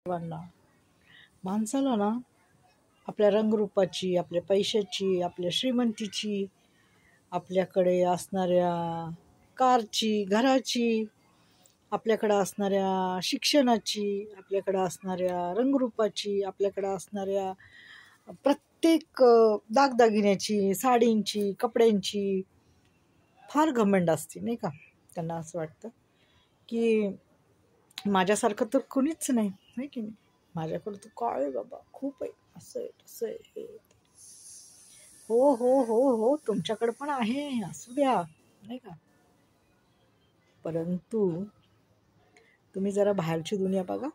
सर्वांना माणसाला ना आपल्या रंगरूपाची, आपल्या पैशाची, आपल्या श्रीमंतीची, आपल्याकडे असणाऱ्या कारची, घराची, आपल्याकडे असणाऱ्या शिक्षणाची, आपल्याकडे असणाऱ्या रंगरूपाची, आपल्याकडे असणाऱ्या प्रत्येक दागदागिन्याची, साडींची, कपड्यांची फार घमंड असते, नाही का? त्यांना असं वाटतं की माझ्यासारखं तर कुणीच नाही, नाही की नाही? माझ्याकडं तर काय आहे बाबा, खूप आहे, असं आहे, तसं आहे, हे ते. हो हो हो हो, तुमच्याकडं पण आहे, असू द्या, नाही का? परंतु तुम्ही जरा बाहेरची दुनिया बघा,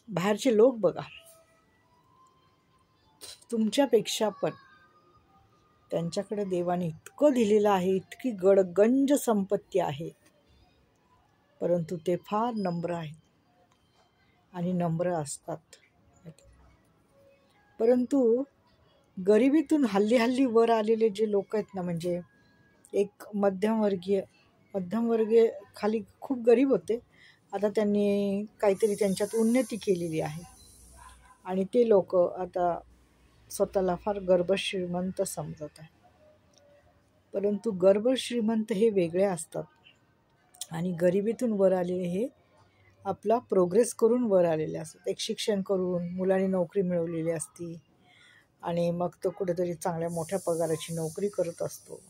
बाहेरचे लोक बघा, तुमच्यापेक्षा पण त्यांच्याकडे देवाने इतकं दिलेलं आहे, इतकी गडगंज संपत्ती आहे, परंतु ते फार नम्र आहेत आणि नम्र असतात. परंतु गरिबीतून हल्ली हल्ली वर आलेले जे लोक आहेत ना, म्हणजे एक मध्यमवर्गीय खाली खूप गरीब होते, आता त्यांनी काहीतरी त्यांच्यात उन्नती केलेली आहे आणि ते लोक आता स्वतःला फार गर्भश्रीमंत समजत आहे. परंतु गर्भश्रीमंत हे वेगळे असतात आणि गरिबीतून वर आलेले हे आपला प्रोग्रेस करून वर आलेले असतात. एक शिक्षण करून मुलांनी नोकरी मिळवलेली असती आणि मग तो कुठेतरी चांगल्या मोठ्या पगाराची नोकरी करत असतो,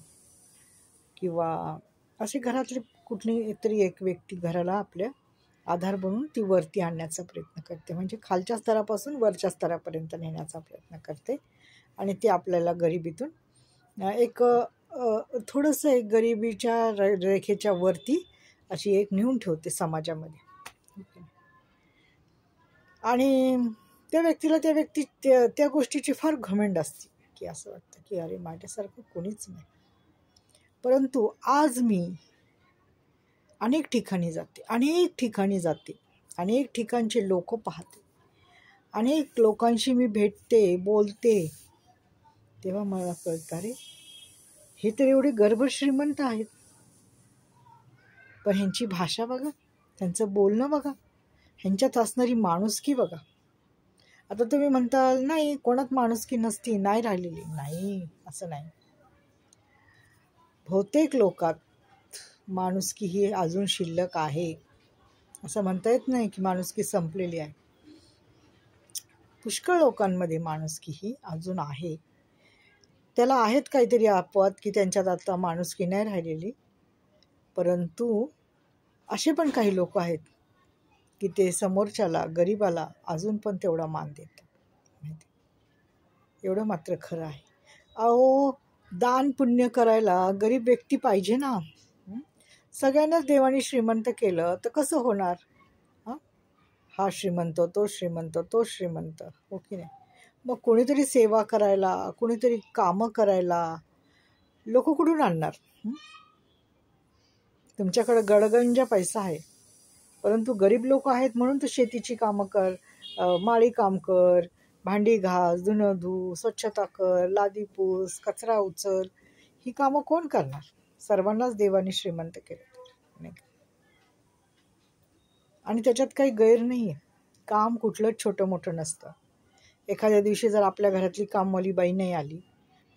किंवा असे घरातली कुठली तरी एक व्यक्ती घराला आपल्या आधार बनवून ती वरती आणण्याचा प्रयत्न करते, म्हणजे खालच्या स्तरापासून वरच्या स्तरापर्यंत नेण्याचा प्रयत्न करते आणि ती आपल्याला गरिबीतून एक थोडंसं एक गरिबीच्या रेखेच्या वरती अशी एक नेऊन ठेवते समाजामध्ये. आणि त्या व्यक्तीला त्या गोष्टीची फार घमंड असते, की असं वाटतं की अरे माझ्यासारखं कोणीच नाही. परंतु आज मी अनेक ठिकाणी जाते, अनेक ठिकाणचे लोक पाहते, अनेक लोकांशी मी भेटते, बोलते, तेव्हा मला कळतं अरे हे तर एवढे गर्भश्रीमंत आहेत, पण ह्यांची भाषा बघा, त्यांचं बोलणं बघा, ह्यांच्यात असणारी माणुसकी बघा. आता तुम्ही म्हणताल नाही कोणात माणुसकी नसती, नाही राहिलेली, नाही, असं नाही. बहुतेक लोकात माणुसकी ही अजून शिल्लक आहे, असं म्हणता येत नाही की माणुसकी संपलेली आहे. पुष्कळ लोकांमध्ये माणुसकी ही अजून आहे. त्याला आहेत काहीतरी अपवाद की त्यांच्यात आता माणुसकी नाही राहिलेली, परंतु असे पण काही लोक आहेत की ते समोरच्याला, गरीबाला अजून पण तेवढा मान देतात. एवढं मात्र खरं आहे. अहो, दान पुण्य करायला गरीब व्यक्ती पाहिजे ना. सगळ्यांनाच देवाने श्रीमंत केलं तर कसं होणार? हा श्रीमंत, तो श्रीमंत, तो श्रीमंत, हो की नाही? मग कोणीतरी सेवा करायला, कोणीतरी कामं करायला लोक कुठून आणणार? तुमच्याकडं गडगंज पैसा आहे, परंतु गरीब लोक आहेत म्हणून तर शेतीची कामं कर, माळी काम कर, भांडी घास, धुणं धू, स्वच्छता कर, लादी पूस, कचरा उचल, ही कामं कोण करणार? सर्वांनाच देवाने श्रीमंत केलं, नाही का? आणि त्याच्यात काही गैर नाही आहे. काम कुठलंच छोटं मोठं नसतं. एखाद्या दिवशी जर आपल्या घरातली कामवाली बाई नाही आली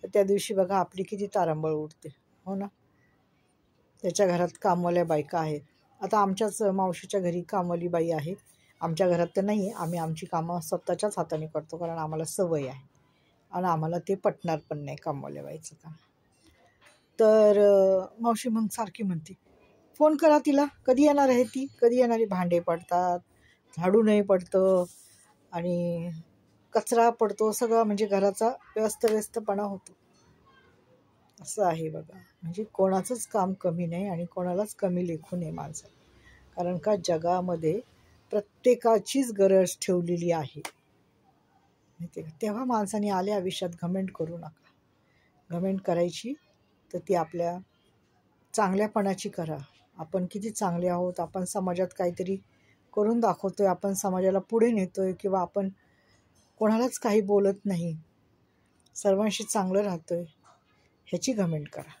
तर त्या दिवशी बघा आपली किती तारांबळ उडते, हो ना? त्याच्या घरात कामवाल्या बायका आहेत. आता आमच्याच मावशीच्या घरी कामवाली बाई आहे, आमच्या घरात तर नाही आहे. आम्ही आमची कामं स्वतःच्याच हाताने करतो, कारण आम्हाला सवय आहे आणि आम्हाला ते पटणार पण नाही कामवाल्या बाईचं काम. तर मावशी मग सारखी म्हणते फोन करा तिला, कधी येणार आहे ती, कधी येणारी. भांडे पडतात, झाडू नाही पडतं आणि कचरा पडतो, सगळं म्हणजे घराचा व्यस्तपणा होतो. असं आहे बघा. म्हणजे कोणाचंच काम कमी नाही आणि कोणालाच कमी लेखू नये माणसं, कारण का जगामध्ये प्रत्येकाचीच गरज ठेवलेली आहे. तेव्हा माणसाने आल्या आयुष्यात घमेंट करू नका. घमेंट करायची तर ती आपल्या चांगल्यापणाची करा. आपण किती चांगले आहोत, आपण समाजात काहीतरी करून दाखवतोय, आपण समाजाला पुढे नेतोय, किंवा आपण कोणालाच काही बोलत नाही, सर्वांशी चांगलं राहतोय, ह्याची घमेंट करा.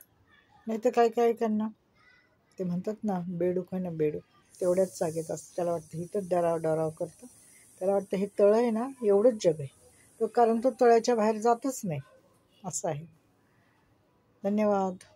नाही तर काय काय करणार, ते म्हणतात ना बेडूक आहे ना बेडूक, तेवढ्याच जागेत असतं. त्याला वाटतं इथंच डराव डराव करतं. त्याला वाटतं हे तळं आहे ना, एवढंच जग आहे. कारण तो तळ्याच्या बाहेर जातच नाही. असं आहे. धन्यवाद.